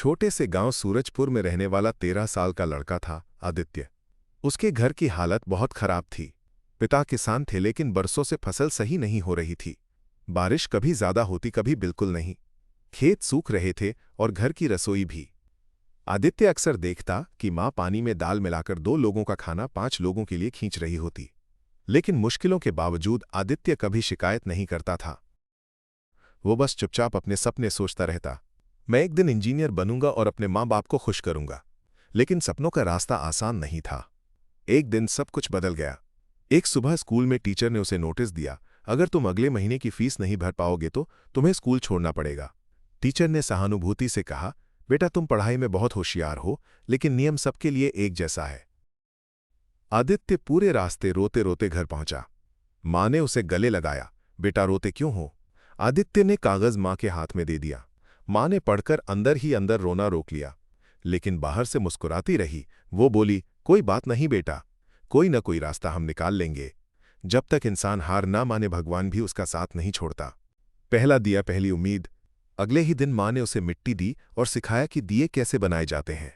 छोटे से गांव सूरजपुर में रहने वाला 13 साल का लड़का था आदित्य। उसके घर की हालत बहुत खराब थी। पिता किसान थे लेकिन बरसों से फसल सही नहीं हो रही थी। बारिश कभी ज्यादा होती कभी बिल्कुल नहीं। खेत सूख रहे थे और घर की रसोई भी। आदित्य अक्सर देखता कि माँ पानी में दाल मिलाकर 2 लोगों का खाना 5 लोगों के लिए खींच रही होती। लेकिन मुश्किलों के बावजूद आदित्य कभी शिकायत नहीं करता था। वो बस चुपचाप अपने सपने सोचता रहता। मैं एक दिन इंजीनियर बनूंगा और अपने माँ बाप को खुश करूंगा। लेकिन सपनों का रास्ता आसान नहीं था। एक दिन सब कुछ बदल गया। एक सुबह स्कूल में टीचर ने उसे नोटिस दिया, अगर तुम अगले महीने की फीस नहीं भर पाओगे तो तुम्हें स्कूल छोड़ना पड़ेगा। टीचर ने सहानुभूति से कहा, बेटा तुम पढ़ाई में बहुत होशियार हो, लेकिन नियम सबके लिए एक जैसा है। आदित्य पूरे रास्ते रोते रोते घर पहुंचा। माँ ने उसे गले लगाया, बेटा रोते क्यों हो? आदित्य ने कागज माँ के हाथ में दे दिया। माँ ने पढ़कर अंदर ही अंदर रोना रोक लिया, लेकिन बाहर से मुस्कुराती रही। वो बोली, कोई बात नहीं बेटा, कोई न कोई रास्ता हम निकाल लेंगे। जब तक इंसान हार ना माने भगवान भी उसका साथ नहीं छोड़ता। पहला दिया पहली उम्मीद। अगले ही दिन माँ ने उसे मिट्टी दी और सिखाया कि दिए कैसे बनाए जाते हैं।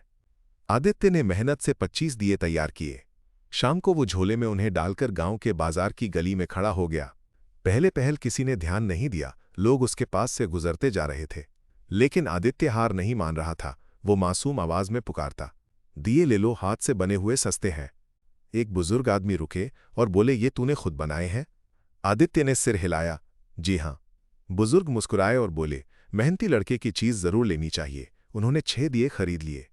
आदित्य ने मेहनत से 25 दिए तैयार किए। शाम को वो झोले में उन्हें डालकर गांव के बाजार की गली में खड़ा हो गया। पहले किसी ने ध्यान नहीं दिया, लोग उसके पास से गुजरते जा रहे थे। लेकिन आदित्य हार नहीं मान रहा था। वो मासूम आवाज में पुकारता, दिए ले लो, हाथ से बने हुए सस्ते हैं। एक बुजुर्ग आदमी रुके और बोले, ये तूने खुद बनाए हैं? आदित्य ने सिर हिलाया, जी हां। बुजुर्ग मुस्कुराए और बोले, मेहनती लड़के की चीज जरूर लेनी चाहिए। उन्होंने 6 दिए खरीद लिए।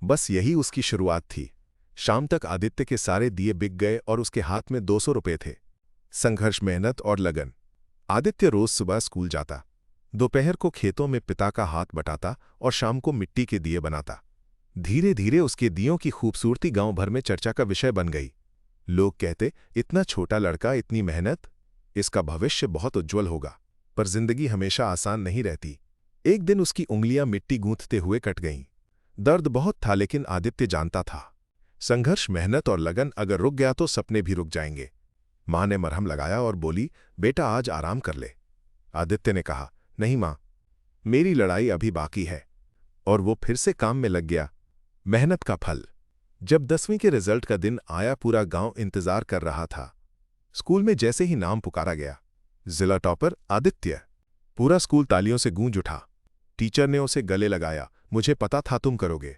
बस यही उसकी शुरुआत थी। शाम तक आदित्य के सारे दिए बिक गए और उसके हाथ में 200 रुपये थे। संघर्ष, मेहनत और लगन। आदित्य रोज सुबह स्कूल जाता, दोपहर को खेतों में पिता का हाथ बटाता और शाम को मिट्टी के दिए बनाता। धीरे धीरे उसके दियों की खूबसूरती गांव भर में चर्चा का विषय बन गई। लोग कहते, इतना छोटा लड़का, इतनी मेहनत, इसका भविष्य बहुत उज्जवल होगा। पर जिंदगी हमेशा आसान नहीं रहती। एक दिन उसकी उंगलियां मिट्टी गूंथते हुए कट गईं। दर्द बहुत था लेकिन आदित्य जानता था, संघर्ष, मेहनत और लगन अगर रुक गया तो सपने भी रुक जाएंगे। माँ ने मरहम लगाया और बोली, बेटा आज आराम कर ले। आदित्य ने कहा, नहीं माँ, मेरी लड़ाई अभी बाकी है। और वो फिर से काम में लग गया। मेहनत का फल। जब 10वीं के रिजल्ट का दिन आया, पूरा गांव इंतजार कर रहा था। स्कूल में जैसे ही नाम पुकारा गया, जिला टॉपर आदित्य, पूरा स्कूल तालियों से गूंज उठा। टीचर ने उसे गले लगाया, मुझे पता था तुम करोगे।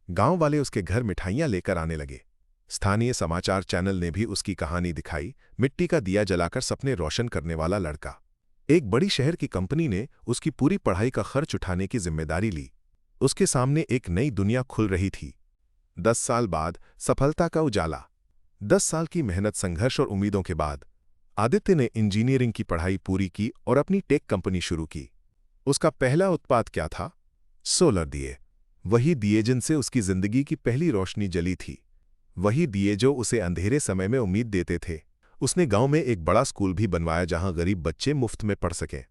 गांव वाले उसके घर मिठाइयां लेकर आने लगे। स्थानीय समाचार चैनल ने भी उसकी कहानी दिखाई, मिट्टी का दिया जलाकर सपने रोशन करने वाला लड़का। एक बड़ी शहर की कंपनी ने उसकी पूरी पढ़ाई का खर्च उठाने की जिम्मेदारी ली। उसके सामने एक नई दुनिया खुल रही थी। 10 साल बाद सफलता का उजाला। 10 साल की मेहनत, संघर्ष और उम्मीदों के बाद आदित्य ने इंजीनियरिंग की पढ़ाई पूरी की और अपनी टेक कंपनी शुरू की। उसका पहला उत्पाद क्या था? सोलर दिए। वही दिए जिनसे उसकी जिंदगी की पहली रोशनी जली थी। वही दिए जो उसे अंधेरे समय में उम्मीद देते थे। उसने गांव में एक बड़ा स्कूल भी बनवाया जहां गरीब बच्चे मुफ्त में पढ़ सकें।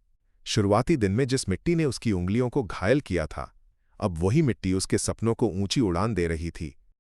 शुरुआती दिन में जिस मिट्टी ने उसकी उंगलियों को घायल किया था, अब वही मिट्टी उसके सपनों को ऊंची उड़ान दे रही थी।